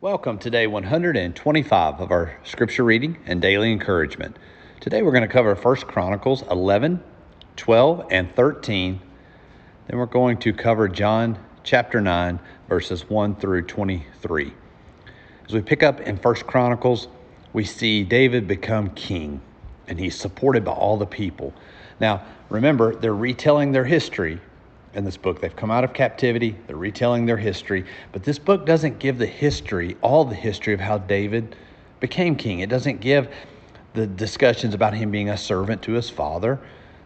Welcome to day 125 of our scripture reading and daily encouragement. Today we're going to cover 1 Chronicles 11, 12, and 13. Then we're going to cover John chapter 9, verses 1 through 23. As we pick up in 1 Chronicles, we see David become king, and he's supported by all the people. Now, remember, they're retelling their history in this book. They've come out of captivity, they're retelling their history, but this book doesn't give the history, all the history of how David became king. It doesn't give the discussions about him being a servant to his father,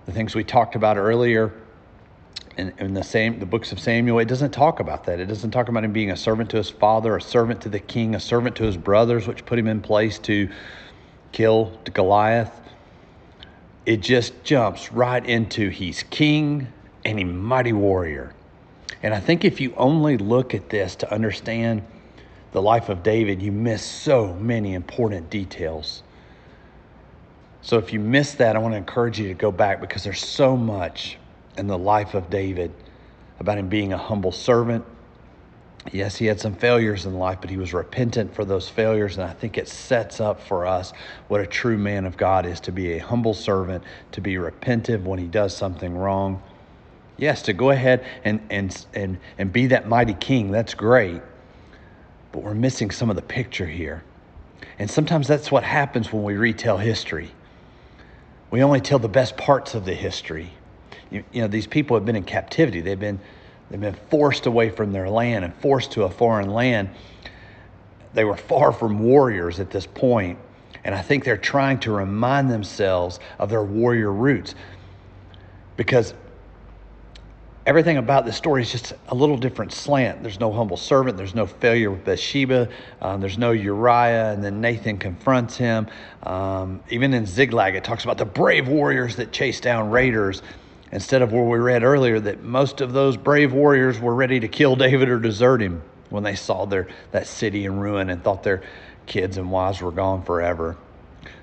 the things we talked about earlier in the books of Samuel. It doesn't talk about that. It doesn't talk about him being a servant to his father, a servant to the king, a servant to his brothers, which put him in place to kill Goliath. It just jumps right into he's king and a mighty warrior. And I think if you only look at this to understand the life of David, you miss so many important details. So if you miss that, I want to encourage you to go back, because there's so much in the life of David about him being a humble servant. Yes, he had some failures in life, but he was repentant for those failures. And I think it sets up for us what a true man of God is: to be a humble servant, to be repentive when he does something wrong. Yes, to go ahead and be that mighty king, that's great. But we're missing some of the picture here. And sometimes that's what happens when we retell history. We only tell the best parts of the history. You know, these people have been in captivity. They've been forced away from their land and forced to a foreign land. They were far from warriors at this point. And I think they're trying to remind themselves of their warrior roots, because everything about this story is just a little different slant. There's no humble servant. There's no failure with Bathsheba. There's no Uriah. And then Nathan confronts him. Even in Ziklag, it talks about the brave warriors that chase down raiders, instead of where we read earlier that most of those brave warriors were ready to kill David or desert him when they saw that city in ruin and thought their kids and wives were gone forever.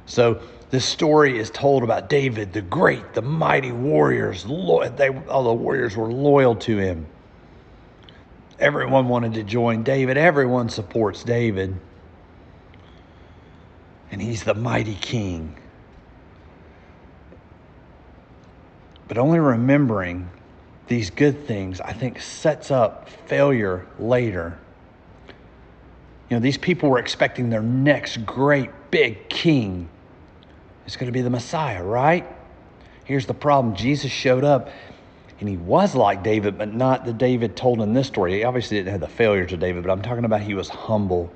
So this story is told about David, the great, the mighty warriors. All the warriors were loyal to him. Everyone wanted to join David. Everyone supports David. And he's the mighty king. But only remembering these good things, I think, sets up failure later. You know, these people were expecting their next great big king is going to be the Messiah, right? Here's the problem. Jesus showed up, and he was like David, but not the David told in this story. He obviously didn't have the failures of David, but I'm talking about he was humble.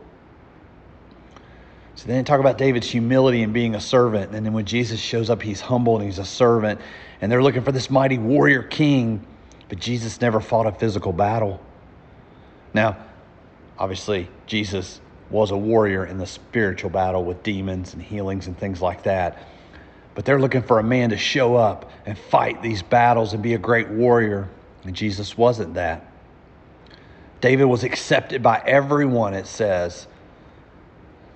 So they didn't talk about David's humility and being a servant. And then when Jesus shows up, he's humble and he's a servant. And they're looking for this mighty warrior king, but Jesus never fought a physical battle. Now, obviously, Jesus was a warrior in the spiritual battle with demons and healings and things like that. But they're looking for a man to show up and fight these battles and be a great warrior. And Jesus wasn't that. David was accepted by everyone, it says.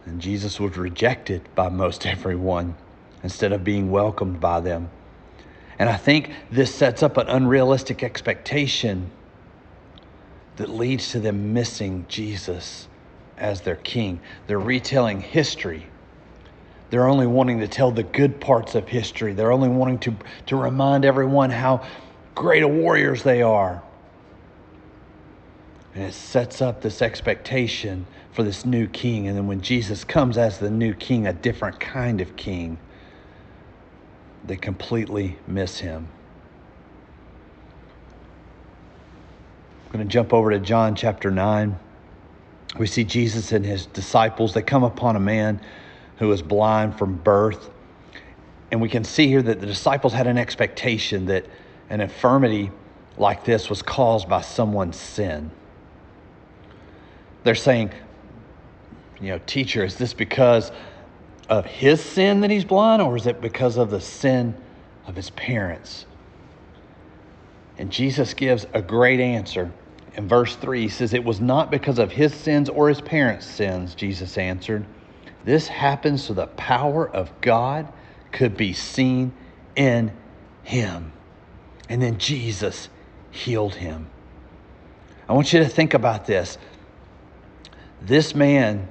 And Jesus was rejected by most everyone instead of being welcomed by them. And I think this sets up an unrealistic expectation that leads to them missing Jesus as their king. They're retelling history. They're only wanting to tell the good parts of history. They're only wanting to remind everyone how great warriors they are. And it sets up this expectation for this new king. And then when Jesus comes as the new king, a different kind of king, they completely miss him. I'm going to jump over to John chapter 9. We see Jesus and his disciples. They come upon a man who was blind from birth. And we can see here that the disciples had an expectation that an infirmity like this was caused by someone's sin. They're saying, teacher, is this because of his sin that he's blind, or is it because of the sin of his parents? And Jesus gives a great answer. In verse 3, he says, it was not because of his sins or his parents' sins, Jesus answered. This happened so the power of God could be seen in him. And then Jesus healed him. I want you to think about this. This man,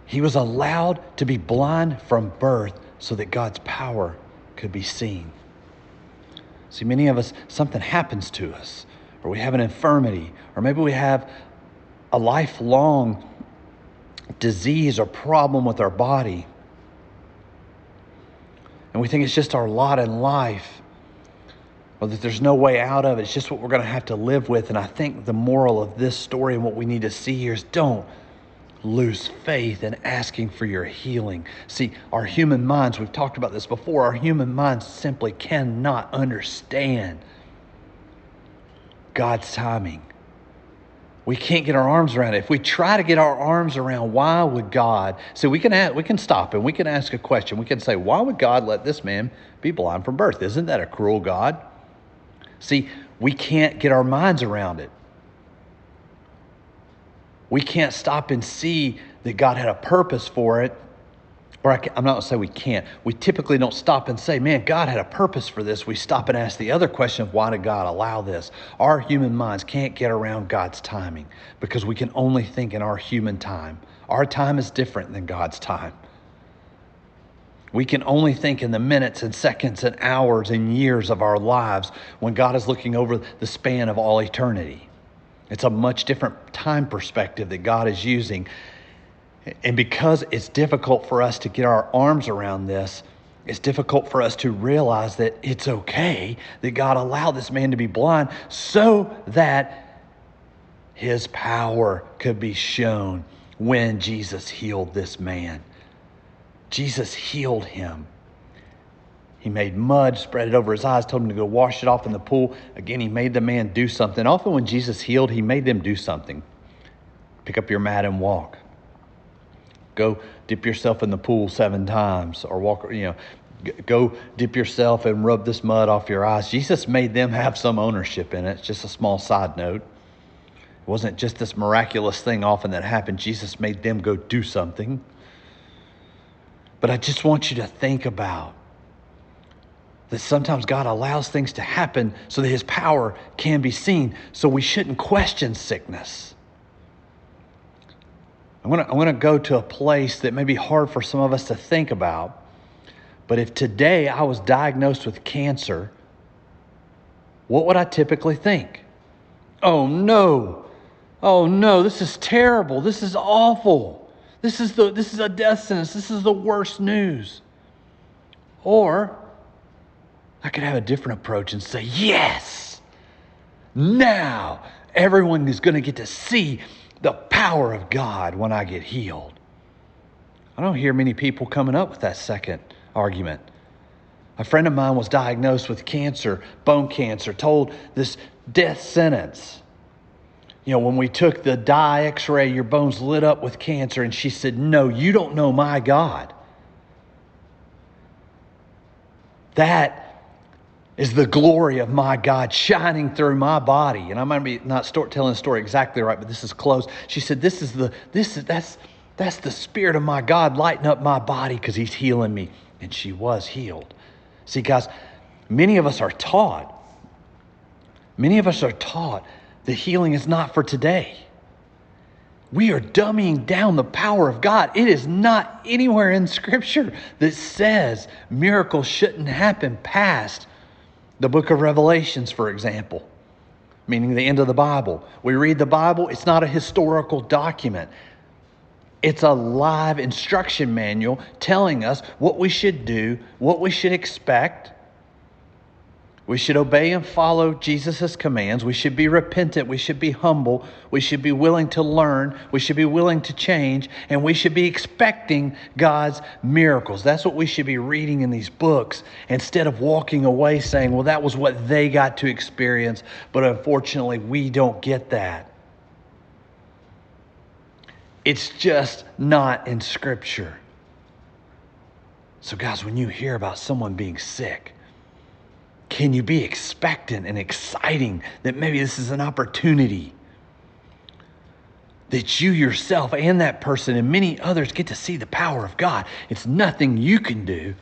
he was allowed to be blind from birth so that God's power could be seen. See, many of us, something happens to us, or we have an infirmity, or maybe we have a lifelong disease or problem with our body. And we think it's just our lot in life, or that there's no way out of it. It's just what we're going to have to live with. And I think the moral of this story and what we need to see here is don't lose faith in asking for your healing. See, our human minds, we've talked about this before, our human minds simply cannot understand God's timing. We can't get our arms around it. If we try to get our arms around why would God, so we can stop and we can ask a question. We can say, why would God let this man be blind from birth? Isn't that a cruel God? See, we can't get our minds around it. We can't stop and see that God had a purpose for it. Or I'm not going to say we can't. We typically don't stop and say, man, God had a purpose for this. We stop and ask the other question of why did God allow this? Our human minds can't get around God's timing because we can only think in our human time. Our time is different than God's time. We can only think in the minutes and seconds and hours and years of our lives when God is looking over the span of all eternity. It's a much different time perspective that God is using. And because it's difficult for us to get our arms around this, it's difficult for us to realize that it's okay that God allowed this man to be blind so that his power could be shown when Jesus healed this man. Jesus healed him. He made mud, spread it over his eyes, told him to go wash it off in the pool. Again, he made the man do something. Often when Jesus healed, he made them do something. Pick up your mat and walk. Go dip yourself in the pool 7 times, or walk, go dip yourself and rub this mud off your eyes. Jesus made them have some ownership in it. It's just a small side note. It wasn't just this miraculous thing often that happened. Jesus made them go do something. But I just want you to think about that sometimes God allows things to happen so that his power can be seen. So we shouldn't question sickness. I'm going to go to a place that may be hard for some of us to think about. But if today I was diagnosed with cancer, what would I typically think? Oh no, this is terrible. This is awful. This is a death sentence. This is the worst news. Or I could have a different approach and say, yes, now everyone is going to get to see the power of God when I get healed. I don't hear many people coming up with that second argument. A friend of mine was diagnosed with cancer, bone cancer, told this death sentence. When we took the dye x-ray, your bones lit up with cancer. And she said, no, you don't know my God. That is the glory of my God shining through my body. And I might be not telling the story exactly right, but this is close. She said, that's the Spirit of my God lighting up my body because he's healing me. And she was healed. See, guys, many of us are taught that healing is not for today. We are dumbing down the power of God. It is not anywhere in Scripture that says miracles shouldn't happen past the book of Revelations, for example, meaning the end of the Bible. We read the Bible, it's not a historical document. It's a live instruction manual telling us what we should do, what we should expect. We should obey and follow Jesus' commands. We should be repentant. We should be humble. We should be willing to learn. We should be willing to change. And we should be expecting God's miracles. That's what we should be reading in these books instead of walking away saying, well, that was what they got to experience. But unfortunately, we don't get that. It's just not in Scripture. So guys, when you hear about someone being sick, can you be expectant and exciting that maybe this is an opportunity that you yourself and that person and many others get to see the power of God? It's nothing you can do,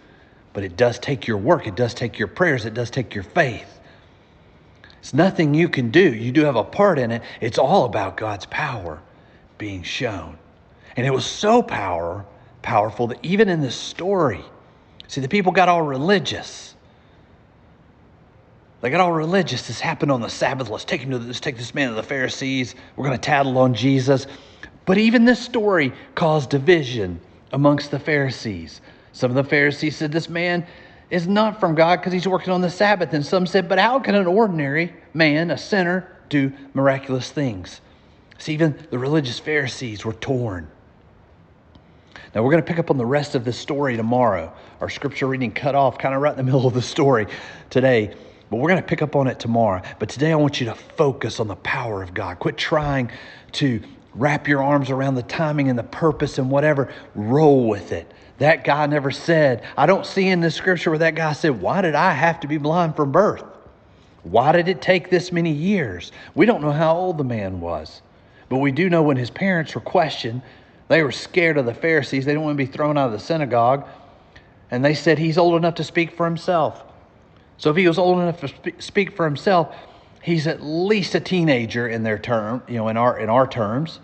but it does take your work. It does take your prayers. It does take your faith. It's nothing you can do. You do have a part in it. It's all about God's power being shown. And it was so powerful that even in this story, see, the people got all religious. They got all religious. This happened on the Sabbath. Let's take this man to the Pharisees. We're going to tattle on Jesus. But even this story caused division amongst the Pharisees. Some of the Pharisees said this man is not from God because he's working on the Sabbath. And some said, but how can an ordinary man, a sinner, do miraculous things? See, even the religious Pharisees were torn. Now, we're going to pick up on the rest of this story tomorrow. Our scripture reading cut off kind of right in the middle of the story today. But we're going to pick up on it tomorrow. But today I want you to focus on the power of God. Quit trying to wrap your arms around the timing and the purpose and whatever. Roll with it. That guy never said, I don't see in this scripture where that guy said, why did I have to be blind from birth? Why did it take this many years? We don't know how old the man was. But we do know when his parents were questioned, they were scared of the Pharisees. They didn't want to be thrown out of the synagogue. And they said he's old enough to speak for himself. So if he was old enough to speak for himself, he's at least a teenager in their term, in our terms.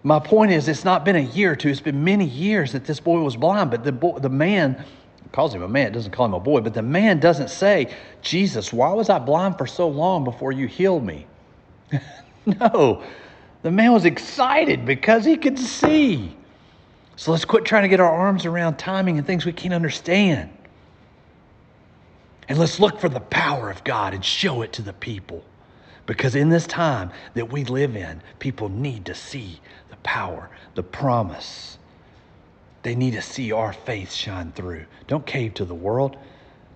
My point is, it's not been a year or two. It's been many years that this boy was blind. But the man calls him a man. It doesn't call him a boy. But the man doesn't say, Jesus, why was I blind for so long before you healed me? No. The man was excited because he could see. So let's quit trying to get our arms around timing and things we can't understand. And let's look for the power of God and show it to the people. Because in this time that we live in, people need to see the power, the promise. They need to see our faith shine through. Don't cave to the world.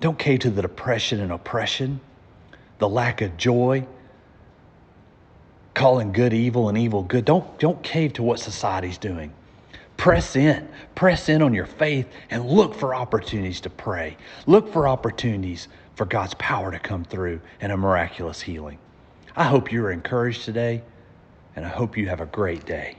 Don't cave to the depression and oppression, the lack of joy, calling good evil and evil good. Don't cave to what society's doing. Press in on your faith and look for opportunities to pray. Look for opportunities for God's power to come through and a miraculous healing. I hope you're encouraged today, and I hope you have a great day.